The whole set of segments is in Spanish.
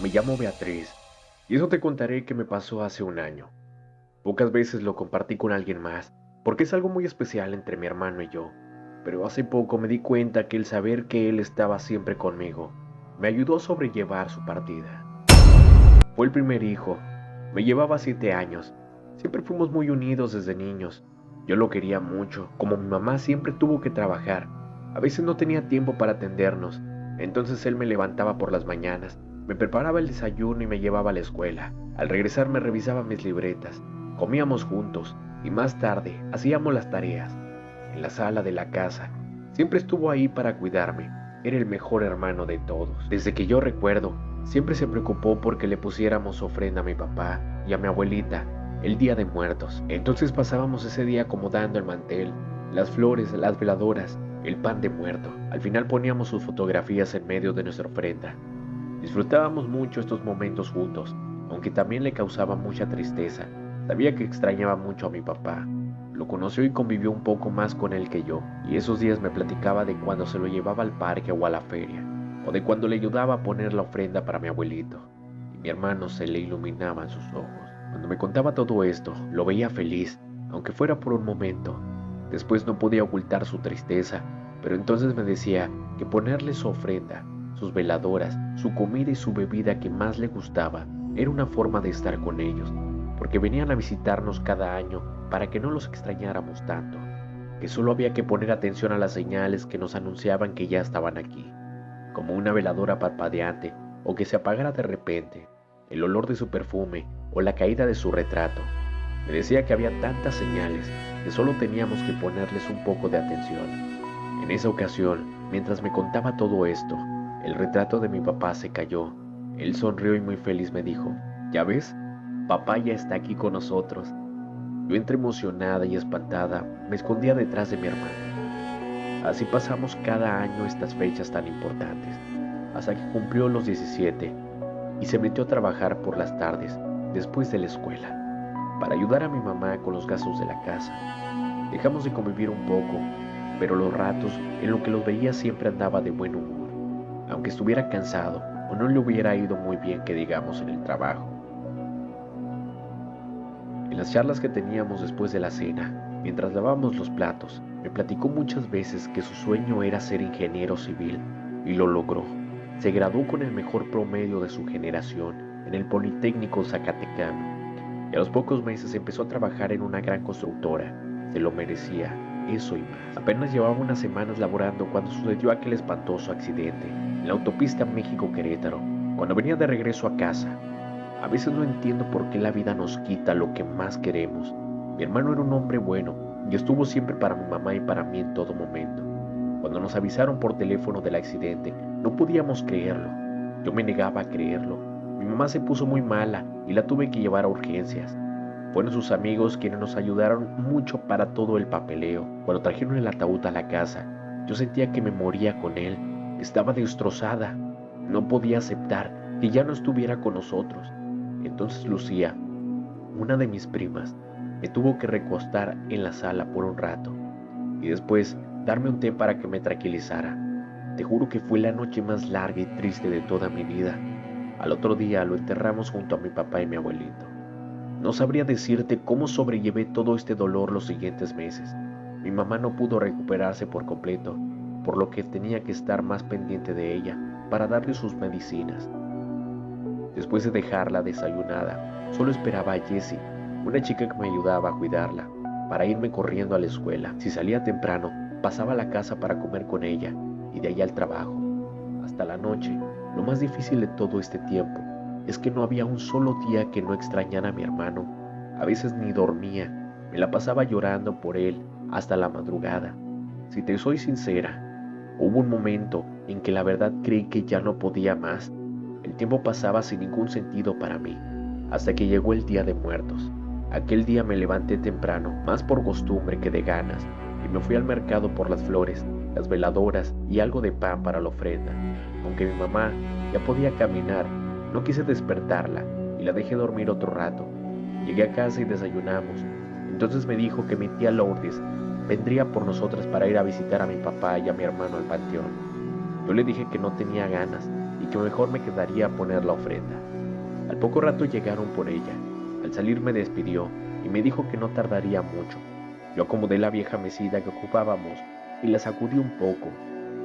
Me llamo Beatriz y eso te contaré que me pasó hace un año. Pocas veces lo compartí con alguien más, porque es algo muy especial entre mi hermano y yo. Pero hace poco me di cuenta que el saber que él estaba siempre conmigo me ayudó a sobrellevar su partida. Fue el primer hijo. Me llevaba 7 años. Siempre fuimos muy unidos desde niños. Yo lo quería mucho, como mi mamá siempre tuvo que trabajar. A veces no tenía tiempo para atendernos. Entonces él me levantaba por las mañanas, me preparaba el desayuno y me llevaba a la escuela. Al regresar me revisaba mis libretas. Comíamos juntos y más tarde hacíamos las tareas. En la sala de la casa, siempre estuvo ahí para cuidarme. Era el mejor hermano de todos. Desde que yo recuerdo, siempre se preocupó porque le pusiéramos ofrenda a mi papá y a mi abuelita el Día de Muertos. Entonces pasábamos ese día acomodando el mantel, las flores, las veladoras, el pan de muerto. Al final poníamos sus fotografías en medio de nuestra ofrenda. Disfrutábamos mucho estos momentos juntos, aunque también le causaba mucha tristeza. Sabía que extrañaba mucho a mi papá. Lo conoció y convivió un poco más con él que yo, y esos días me platicaba de cuando se lo llevaba al parque o a la feria, o de cuando le ayudaba a poner la ofrenda para mi abuelito, y mi hermano se le iluminaban sus ojos. Cuando me contaba todo esto, lo veía feliz, aunque fuera por un momento. Después no podía ocultar su tristeza, pero entonces me decía que ponerle su ofrenda, sus veladoras, su comida y su bebida que más le gustaba, era una forma de estar con ellos, porque venían a visitarnos cada año para que no los extrañáramos tanto, que solo había que poner atención a las señales que nos anunciaban que ya estaban aquí, como una veladora parpadeante o que se apagara de repente, el olor de su perfume o la caída de su retrato. Me decía que había tantas señales que solo teníamos que ponerles un poco de atención. En esa ocasión, mientras me contaba todo esto, el retrato de mi papá se cayó. Él sonrió y muy feliz me dijo: ¿Ya ves? Papá ya está aquí con nosotros. Yo, entre emocionada y espantada, me escondía detrás de mi hermano. Así pasamos cada año estas fechas tan importantes, hasta que cumplió los 17 y se metió a trabajar por las tardes, después de la escuela, para ayudar a mi mamá con los gastos de la casa. Dejamos de convivir un poco, pero los ratos en los que los veía siempre andaba de buen humor, aunque estuviera cansado o no le hubiera ido muy bien que digamos en el trabajo. En las charlas que teníamos después de la cena, mientras lavábamos los platos, me platicó muchas veces que su sueño era ser ingeniero civil y lo logró. Se graduó con el mejor promedio de su generación en el Politécnico Zacatecano y a los pocos meses empezó a trabajar en una gran constructora. Se lo merecía, eso y más. Apenas llevaba unas semanas laborando cuando sucedió aquel espantoso accidente en la autopista México-Querétaro, cuando venía de regreso a casa. A veces no entiendo por qué la vida nos quita lo que más queremos. Mi hermano era un hombre bueno y estuvo siempre para mi mamá y para mí en todo momento. Cuando nos avisaron por teléfono del accidente, no podíamos creerlo. Yo me negaba a creerlo. Mi mamá se puso muy mala y la tuve que llevar a urgencias. Fueron sus amigos quienes nos ayudaron mucho para todo el papeleo. Cuando trajeron el ataúd a la casa, yo sentía que me moría con él. Estaba destrozada. No podía aceptar que ya no estuviera con nosotros. Entonces Lucía, una de mis primas, me tuvo que recostar en la sala por un rato y después darme un té para que me tranquilizara. Te juro que fue la noche más larga y triste de toda mi vida. Al otro día lo enterramos junto a mi papá y mi abuelito. No sabría decirte cómo sobrellevé todo este dolor los siguientes meses. Mi mamá no pudo recuperarse por completo, por lo que tenía que estar más pendiente de ella para darle sus medicinas. Después de dejarla desayunada, solo esperaba a Jessie, una chica que me ayudaba a cuidarla, para irme corriendo a la escuela. Si salía temprano, pasaba a la casa para comer con ella y de ahí al trabajo. Hasta la noche, lo más difícil de todo este tiempo es que no había un solo día que no extrañara a mi hermano. A veces ni dormía, me la pasaba llorando por él hasta la madrugada. Si te soy sincera, hubo un momento en que la verdad creí que ya no podía más. El tiempo pasaba sin ningún sentido para mí, hasta que llegó el Día de Muertos. Aquel día me levanté temprano, más por costumbre que de ganas, y me fui al mercado por las flores, las veladoras y algo de pan para la ofrenda. Aunque mi mamá ya podía caminar, no quise despertarla y la dejé dormir otro rato. Llegué a casa y desayunamos. Entonces me dijo que mi tía Lourdes vendría por nosotras para ir a visitar a mi papá y a mi hermano al panteón. Yo le dije que no tenía ganas y que mejor me quedaría a poner la ofrenda. Al poco rato llegaron por ella. Al salir me despidió y me dijo que no tardaría mucho. Yo acomodé la vieja mesita que ocupábamos y la sacudí un poco.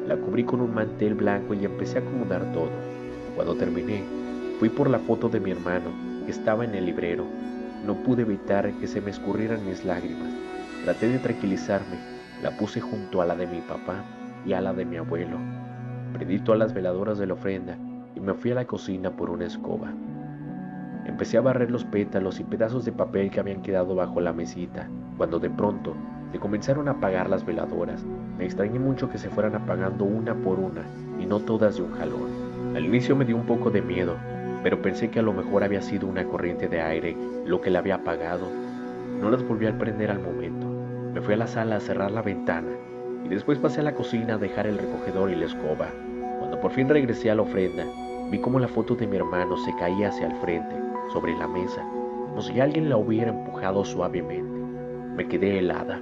La cubrí con un mantel blanco y empecé a acomodar todo. Cuando terminé, fui por la foto de mi hermano, que estaba en el librero. No pude evitar que se me escurrieran mis lágrimas. Traté de tranquilizarme, la puse junto a la de mi papá y a la de mi abuelo. Prendí todas las veladoras de la ofrenda y me fui a la cocina por una escoba. Empecé a barrer los pétalos y pedazos de papel que habían quedado bajo la mesita, cuando de pronto se comenzaron a apagar las veladoras. Me extrañé mucho que se fueran apagando una por una y no todas de un jalón. Al inicio me dio un poco de miedo, pero pensé que a lo mejor había sido una corriente de aire lo que la había apagado. No las volví a prender al momento. Me fui a la sala a cerrar la ventana y después pasé a la cocina a dejar el recogedor y la escoba. Cuando por fin regresé a la ofrenda, vi cómo la foto de mi hermano se caía hacia el frente, sobre la mesa, como si alguien la hubiera empujado suavemente. Me quedé helada.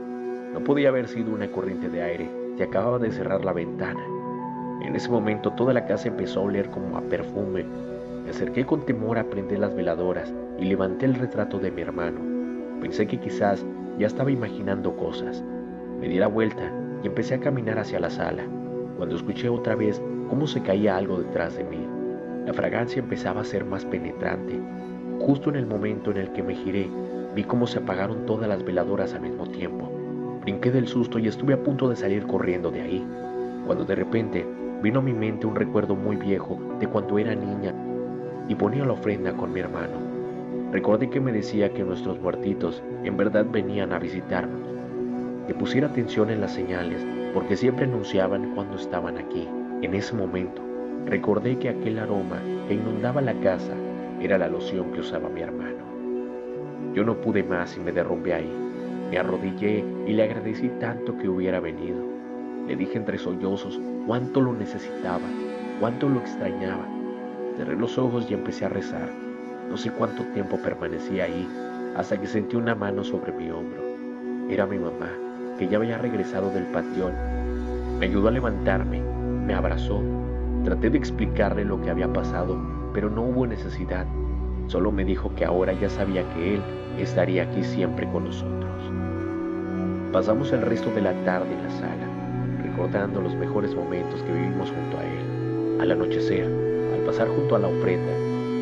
No podía haber sido una corriente de aire, se acababa de cerrar la ventana. En ese momento toda la casa empezó a oler como a perfume. Me acerqué con temor a prender las veladoras y levanté el retrato de mi hermano. Pensé que quizás ya estaba imaginando cosas. Me di la vuelta y empecé a caminar hacia la sala, cuando escuché otra vez cómo se caía algo detrás de mí. La fragancia empezaba a ser más penetrante. Justo en el momento en el que me giré, vi cómo se apagaron todas las veladoras al mismo tiempo. Brinqué del susto y estuve a punto de salir corriendo de ahí, cuando de repente vino a mi mente un recuerdo muy viejo de cuando era niña y ponía la ofrenda con mi hermano. Recordé que me decía que nuestros muertitos en verdad venían a visitarnos, que pusiera atención en las señales porque siempre anunciaban cuando estaban aquí. En ese momento, recordé que aquel aroma que inundaba la casa era la loción que usaba mi hermano. Yo no pude más y me derrumbé ahí. Me arrodillé y le agradecí tanto que hubiera venido. Le dije entre sollozos cuánto lo necesitaba, cuánto lo extrañaba. Cerré los ojos y empecé a rezar. No sé cuánto tiempo permanecí ahí, hasta que sentí una mano sobre mi hombro. Era mi mamá, que ya había regresado del panteón. Me ayudó a levantarme, me abrazó. Traté de explicarle lo que había pasado, pero no hubo necesidad. Solo me dijo que ahora ya sabía que él estaría aquí siempre con nosotros. Pasamos el resto de la tarde en la sala, recordando los mejores momentos que vivimos junto a él. Al anochecer, al pasar junto a la ofrenda,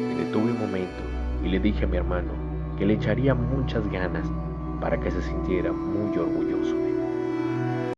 me detuve un momento y le dije a mi hermano que le echaría muchas ganas para que se sintiera muy orgulloso de él.